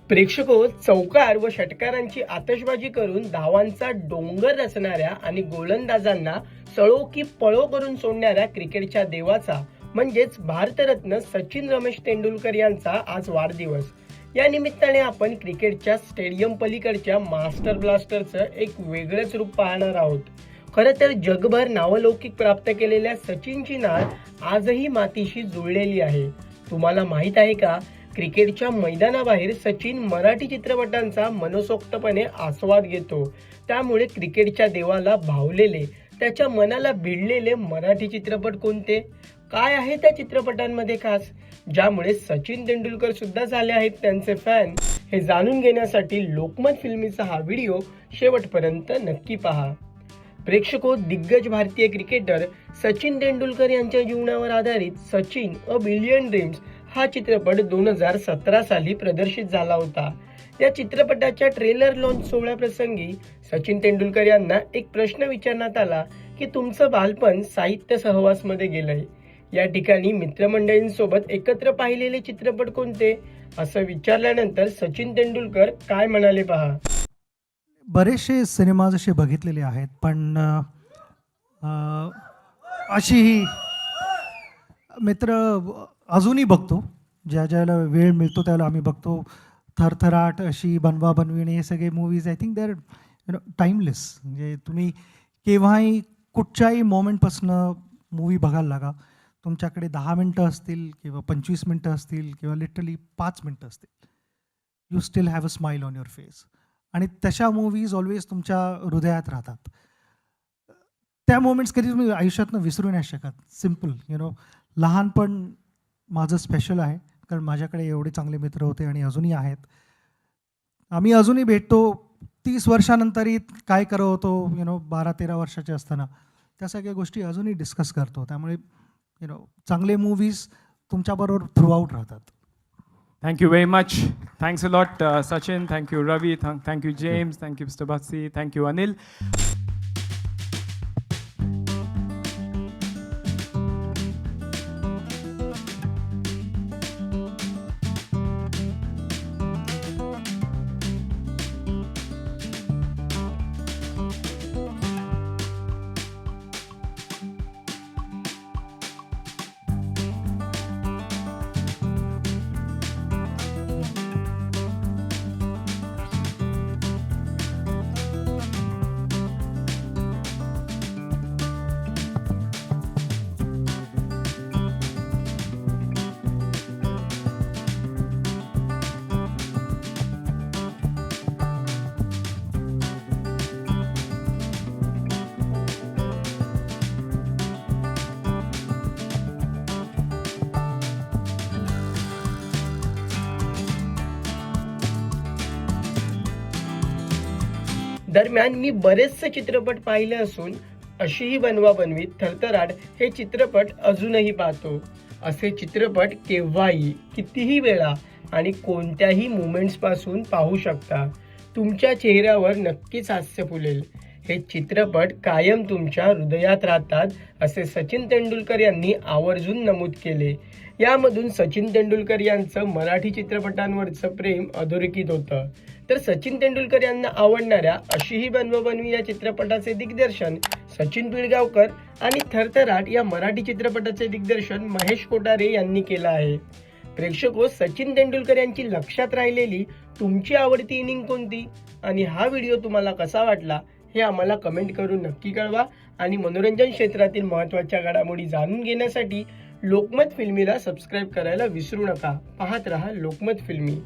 प्रेक्षको चौकार व षटकारांची आतषबाजी करून धावांचा डोंगर रचणाऱ्या आणि गोलंदाजांना सळो की पळो करून सोडणाऱ्या क्रिकेटच्या देवाचा म्हणजेच भारतरत्न सचिन रमेश तेंडुलकर यांचा आज वाढदिवस. या निमित्ताने आपण क्रिकेटच्या स्टेडियम पलीकडच्या मास्टर ब्लास्टरचं एक वेगळंच रूप पाहणार आहोत. खरं तर जगभर नावलौकिक प्राप्त केलेल्या सचिनची नाळ आजही मातीशी जुळलेली आहे. तुम्हाला माहित आहे का, क्रिकेटच्या मैदानाबाहेर सचिन मराठी चित्रपटांचा मनसोक्तपणे आस्वाद घेतो. त्यामुळे क्रिकेटच्या देवाला भावलेले, त्याच्या मनाला भिडलेले मराठी चित्रपट कोणते, काय आहे त्या चित्रपटांमध्ये खास, ज्यामुळे सचिन तेंडुलकर सुद्धा झाले आहेत त्यांचे फॅन, हे जाणून घेण्यासाठी लोकमत फिल्मीचा हा व्हिडिओ शेवटपर्यंत नक्की पहा. प्रेक्षको, दिग्गज भारतीय क्रिकेटर सचिन तेंडुलकर यांच्या जीवनावर आधारित सचिन अ बिलियन ड्रीम्स हा चित्रपट 2017 साली प्रदर्शित झाला होता. या चित्रपटाच्या ट्रेलर लॉन्च सोहळ्याप्रसंगी सचिन तेंडुलकर यांना एक प्रश्न विचारण्यात आला की तुमचं बालपण साहित्य सहवासमध्ये गेलंय. या ठिकाणी मित्रमंडळींसोबत एकत्र पाहिलेले चित्रपट कोणते, असं विचारल्यानंतर सचिन तेंडुलकर काय म्हणाले पहा. बरेचसे सिनेमाज असे बघितलेले आहेत, पण अशीही मित्र अजूनही बघतो. ज्याला वेळ मिळतो त्याला आम्ही बघतो. थरथराट, अशी बनवा बनविणे, हे सगळे movies I think they are timeless. म्हणजे तुम्ही केव्हाही कुठच्याही मोमेंटपासून मूवी बघायला लागा, तुमच्याकडे 10 मिनटं असतील किंवा 25 मिनटं असतील किंवा लिटरली 5 मिनटं असतील, you still have a smile on your face. आणि तशा मूवीज ऑलवेज तुमच्या हृदयात राहतात. त्या मोमेंट्स कधी तुम्ही आयुष्यातनं विसरू नाही शकत. सिम्पल लहानपण माझं स्पेशल आहे, कारण माझ्याकडे एवढे चांगले मित्र होते आणि अजूनही आहेत. आम्ही अजूनही भेटतो 30 वर्षानंतरही. काय करत होतो 12-13 वर्षाचे असताना, त्या सगळ्या गोष्टी अजूनही डिस्कस करतो. त्यामुळे चांगले मूवीज तुमच्याबरोबर थ्रू आउट राहतात. Thank you very much. Thanks a lot, Sachin. Thank you, Ravi. Thank you, James. Thank you, Mr. Batsi. Thank you, Anil. दरम्यान मी बरेचसे चित्रपट पाहिले असून अशीही बनवा बनवी, थरथराट हे चित्रपट अजूनही पाहतो. असे चित्रपट केव्हाही, कितीही वेळा आणि कोणत्याही मोमेंट्स पासून पाहू शकता. तुमच्या चेहऱ्यावर नक्कीच हास्य फुलेल. हे चित्रपट कायम तुमच्या हृदयात राहतात, असे सचिन तेंडुलकर यांनी आवर्जून नमूद केले. यामधून सचिन तेंडुलकर यांचं मराठी चित्रपटांवरचं प्रेम अधोरेखित होतं. तर सचिन तेंडुलकर यांना आवडणाऱ्या अशीही बनवा बनवी या चित्रपटाचे दिग्दर्शन सचिन पिळगावकर आणि थरथराट या मराठी चित्रपटाचे दिग्दर्शन महेश कोठारे यांनी केलं आहे. प्रेक्षको, सचिन तेंडुलकर यांची लक्षात राहिलेली तुमची आवडती इनिंग कोणती आणि हा व्हिडिओ तुम्हाला कसा वाटला हे आम्हाला कमेंट करून नक्की कळवा. आणि मनोरंजन क्षेत्रातील महत्त्वाच्या घडामोडी जाणून घेण्यासाठी लोकमत फिल्मीला सबस्क्राईब करायला विसरू नका. पाहत रहा लोकमत फिल्मी.